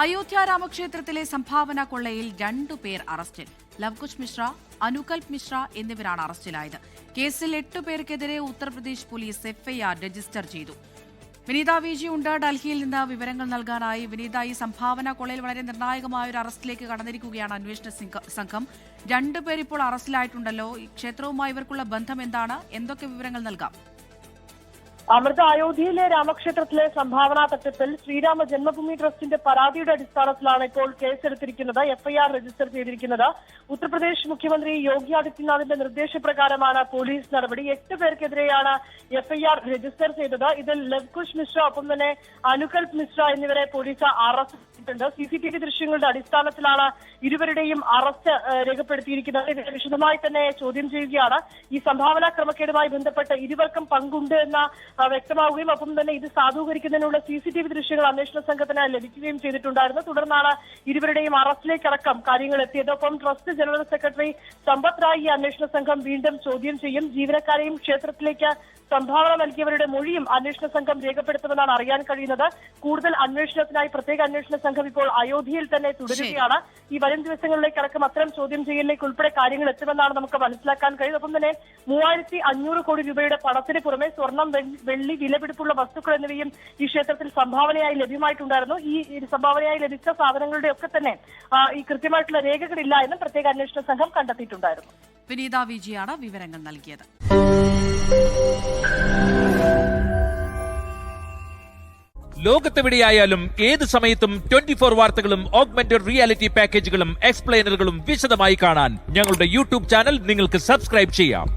അയോധ്യ രാമക്ഷേത്രത്തിലെ സംഭാവന കൊള്ളയിൽ 2 പേർ അറസ്റ്റിൽ. ലവ്കുശ് മിശ്ര, അനുകൽപ് മിശ്ര എന്നിവരാണ് അറസ്റ്റിലായത്. കേസിൽ 8 പേർക്കെതിരെ ഉത്തർപ്രദേശ് പോലീസ് എഫ്ഐആർ രജിസ്റ്റർ ചെയ്തു. വിനീത വിജി ഉണ്ട് ഡൽഹിയിൽ നിന്ന് വിവരങ്ങൾ നൽകാനായി. വിനീത, ഈ സംഭാവന കൊള്ളയിൽ വളരെ നിർണായകമായ ഒരു അറസ്റ്റിലേക്ക് കടന്നിരിക്കുകയാണ് അന്വേഷണ സംഘം. 2 പേർ ഇപ്പോൾ അറസ്റ്റിലായിട്ടുണ്ടല്ലോ. ഈ ക്ഷേത്രവുമായി ഇവർക്കുള്ള ബന്ധം എന്താണ്? എന്തൊക്കെ വിവരങ്ങൾ നൽകാം? അമൃത, അയോധ്യയിലെ രാമക്ഷേത്രത്തിലെ സംഭാവന തട്ടിപ്പിൽ ശ്രീരാമ ജന്മഭൂമി ട്രസ്റ്റിന്റെ പരാതിയുടെ അടിസ്ഥാനത്തിലാണ് ഇപ്പോൾ കേസെടുത്തിരിക്കുന്നത്, എഫ്ഐആർ രജിസ്റ്റർ ചെയ്തിരിക്കുന്നത്. ഉത്തർപ്രദേശ് മുഖ്യമന്ത്രി യോഗി ആദിത്യനാഥിന്റെ നിർദ്ദേശപ്രകാരമാണ് പോലീസ് നടപടി. 8 പേർക്കെതിരെയാണ് എഫ്ഐആർ രജിസ്റ്റർ ചെയ്തത്. ഇതിൽ ലവ്കുശ് മിശ്ര, ഒപ്പം തന്നെ അനുകൽപ് മിശ്ര എന്നിവരെ പോലീസ് അറസ്റ്റ് ചെയ്തിട്ടുണ്ട്. CCTV ദൃശ്യങ്ങളുടെ അടിസ്ഥാനത്തിലാണ് ഇരുവരുടെയും അറസ്റ്റ് രേഖപ്പെടുത്തിയിരിക്കുന്നത്. ഇതിനെ വിശദമായി തന്നെ ചോദ്യം ചെയ്യുകയാണ്. ഈ സംഭാവന ക്രമക്കേടുമായി ബന്ധപ്പെട്ട് ഇരുവർക്കും പങ്കുണ്ട് എന്ന വ്യക്തമാവുകയും ഒപ്പം തന്നെ ഇത് സാധൂകരിക്കുന്നതിനുള്ള CCTV ദൃശ്യങ്ങൾ അന്വേഷണ സംഘത്തിന് ലഭിക്കുകയും ചെയ്തിട്ടുണ്ടായിരുന്നു. തുടർന്നാണ് ഇരുവരുടെയും അറസ്റ്റിലേക്കടക്കം കാര്യങ്ങൾ എത്തിയത്. ഒപ്പം ട്രസ്റ്റ് ജനറൽ സെക്രട്ടറി സമ്പത് റായ് ഈ അന്വേഷണ സംഘം വീണ്ടും ചോദ്യം ചെയ്യും. ജീവനക്കാരെയും ക്ഷേത്രത്തിലേക്ക് സംഭാവന നൽകിയവരുടെ മൊഴിയും അന്വേഷണ സംഘം രേഖപ്പെടുത്തുമെന്നാണ് അറിയാൻ കഴിയുന്നത്. കൂടുതൽ അന്വേഷണത്തിനായി പ്രത്യേക അന്വേഷണ സംഘം ഇപ്പോൾ അയോധ്യയിൽ തന്നെ തുടരുകയാണ്. ഈ വരും ദിവസങ്ങളിലേക്കടക്കം അത്തരം ചോദ്യം ചെയ്യലിലേക്ക് ഉൾപ്പെടെ കാര്യങ്ങൾ എത്തുമെന്നാണ് നമുക്ക് മനസ്സിലാക്കാൻ കഴിയുന്നത്. ഒപ്പം തന്നെ 3500 കോടി രൂപയുടെ പണത്തിന് പുറമെ സ്വർണം, വെള്ളി, വിലപിടിപ്പുള്ള വസ്തുക്കൾ എന്നിവയും ഈ ക്ഷേത്രത്തിൽ സംഭാവനയായി ലഭ്യമായിട്ടുണ്ടായിരുന്നു. ഈ സംഭാവനയായി ലഭിച്ച സാധനങ്ങളുടെ ഒക്കെ തന്നെ ഈ കൃത്യമായിട്ടുള്ള രേഖകളില്ല എന്നും പ്രത്യേക അന്വേഷണ സംഘം കണ്ടെത്തിയിട്ടുണ്ടായിരുന്നു. വിനീത വിജിയാണ് വിവരങ്ങൾ നൽകിയത്. ലോകത്തെവിടെയായാലും ഏത് സമയത്തും 24 വാർത്തകളും ഓഗ്മെന്റഡ് റിയാലിറ്റി പാക്കേജുകളും എക്സ്പ്ലെയിനറുകളും വിശദമായി കാണാൻ ഞങ്ങളുടെ യൂട്യൂബ് ചാനൽ നിങ്ങൾക്ക് സബ്സ്ക്രൈബ് ചെയ്യാം.